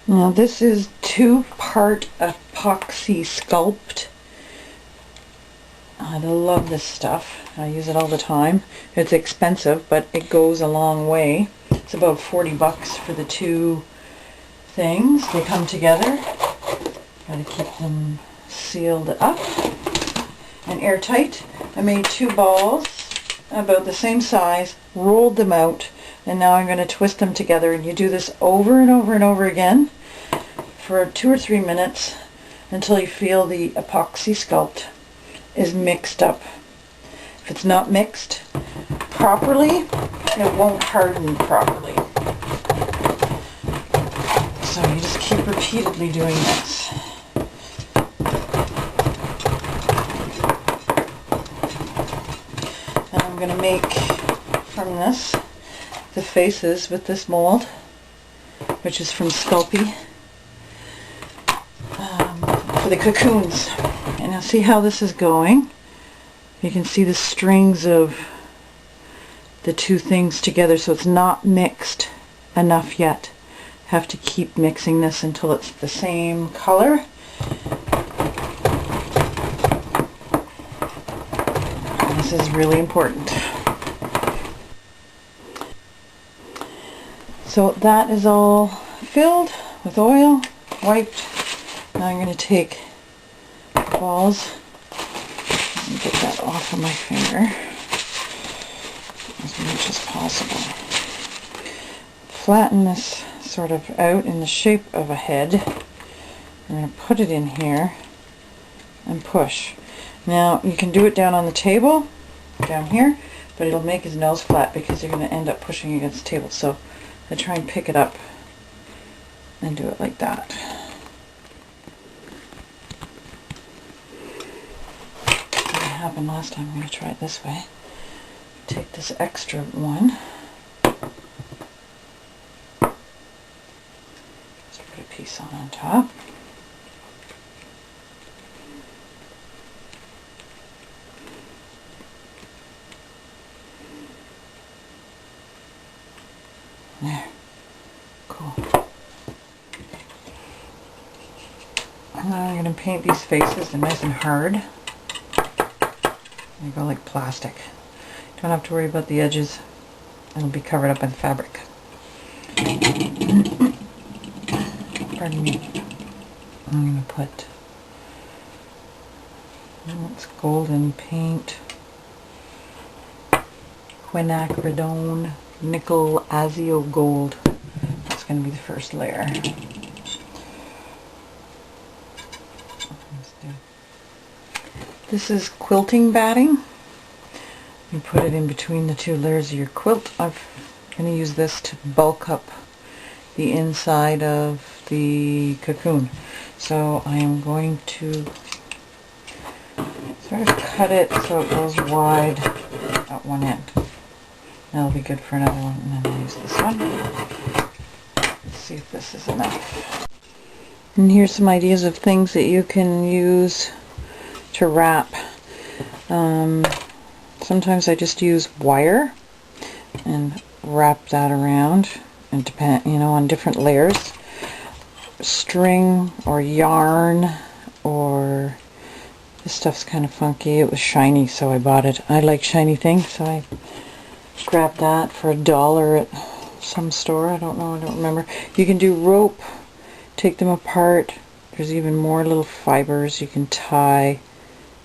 Now this is 2-part epoxy sculpt. I love this stuff. I use it all the time. It's expensive, but it goes a long way. It's about 40 bucks for the 2 things. They come together. Gotta keep them sealed up and airtight. I made 2 balls about the same size, rolled them out, and now I'm going to twist them together. And you do this over and over and over again for 2 or 3 minutes until you feel the epoxy sculpt is mixed up. If it's not mixed properly, it won't harden properly. So you just keep repeatedly doing this. And I'm going to make from this the faces with this mold, which is from Sculpey, for the cocoons. And now see how this is going. You can see the strings of the 2 things together, so it's not mixed enough yet. Have to keep mixing this until it's the same color. And this is really important. So that is all filled with oil, wiped. Now I'm going to take the balls and get that off of my finger as much as possible. Flatten this sort of out in the shape of a head. I'm going to put it in here and push. Now you can do it down on the table, down here, but it'll make his nose flat because you're going to end up pushing against the table. So I try and pick it up and do it like that. That happened last time. I'm going to try it this way. Take this extra one. Just put a piece on top. There. Cool. And now I'm going to paint these faces. They're nice and hard. They go like plastic. Don't have to worry about the edges. It'll be covered up in fabric. Pardon me. I'm going to put, it's golden paint. Quinacridone Nickel Azio Gold. That's going to be the first layer. This is quilting batting. You put it in between the 2 layers of your quilt. I'm going to use this to bulk up the inside of the cocoon. So I am going to sort of cut it so it goes wide at one end. That'll be good for another one, and then I'll use this one. Let's see if this is enough. And here's some ideas of things that you can use to wrap. Sometimes I just use wire and wrap that around, and depend, on different layers. String or yarn, or this stuff's kind of funky. It was shiny, so I bought it. I like shiny things, so I grabbed that for $1 at some store. I don't know, I don't remember. You can do rope, take them apart. There's even more little fibers you can tie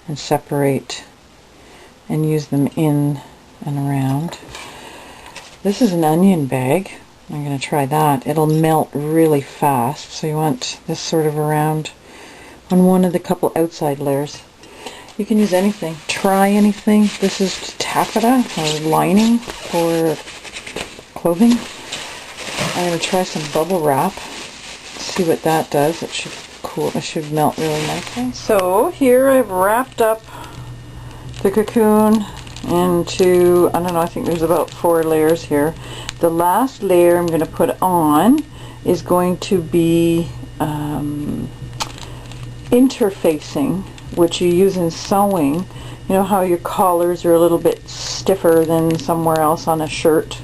and separate and use them in and around. This is an onion bag. I'm going to try that. It'll melt really fast, so you want this sort of around on one of the couple outside layers. You can use anything. Try anything. This is taffeta or lining for clothing. I'm going to try some bubble wrap. See what that does. It should cool. It should melt really nicely. So here I've wrapped up the cocoon into, I don't know, I think there's about 4 layers here. The last layer I'm going to put on is going to be interfacing, which you use in sewing. You know how your collars are a little bit stiffer than somewhere else on a shirt?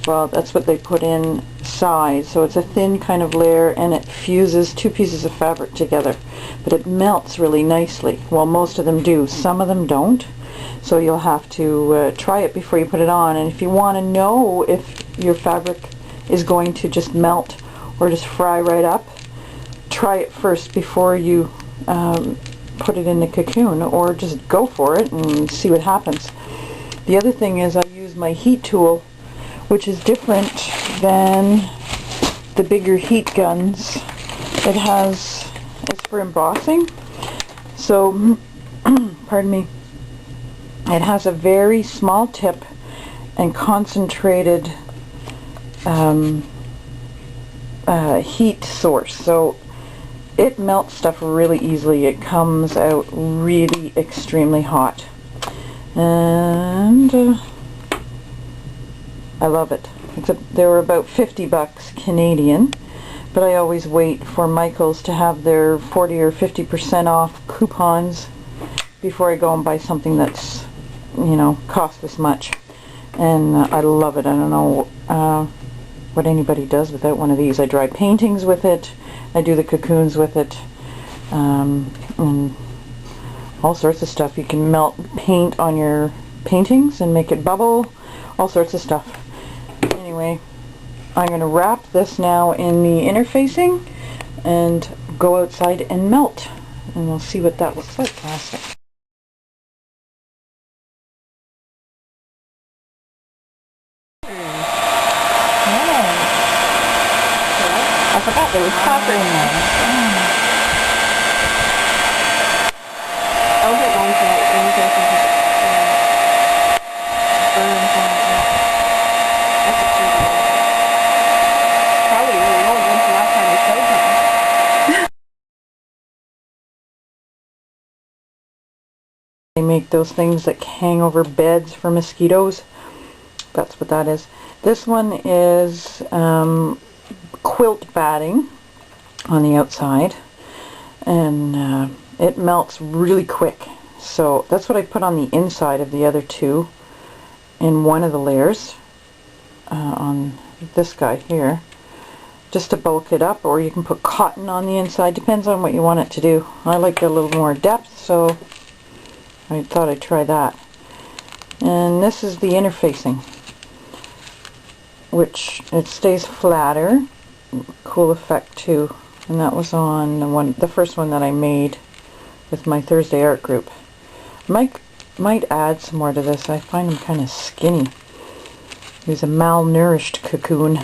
Well, that's what they put in size, so it's a thin kind of layer, and it fuses two pieces of fabric together, but it melts really nicely. Well, most of them do, some of them don't, so you'll have to try it before you put it on. And if you want to know if your fabric is going to just melt or just fry right up, try it first before you put it in the cocoon, or just go for it and see what happens. The other thing is I use my heat tool, which is different than the bigger heat guns. It's for embossing. So, pardon me, it has a very small tip and concentrated heat source. So it melts stuff really easily. It comes out really extremely hot. And I love it. They were about 50 bucks Canadian, but I always wait for Michael's to have their 40 or 50% off coupons before I go and buy something that's, you know, cost this much. And I love it. I don't know what anybody does without one of these. I dry paintings with it. I do the cocoons with it. And all sorts of stuff. You can melt paint on your paintings and make it bubble. All sorts of stuff. Anyway, I'm going to wrap this now in the interfacing and go outside and melt. And we'll see what that looks like. Plastic. I forgot there was copper in there. I'll get one for it in case it burns on it. That's a cute one. Probably really old one from last time I showed them. They make those things that hang over beds for mosquitoes. That's what that is. This one is quilt batting on the outside, and it melts really quick. So that's what I put on the inside of the other two in one of the layers on this guy here, just to bulk it up, or you can put cotton on the inside, depends on what you want it to do. I like a little more depth, so I thought I'd try that. And this is the interfacing, which it stays flatter. Cool effect too. And that was on the first one that I made with my Thursday art group. Might add some more to this. I find them kind of skinny. He's a malnourished cocoon.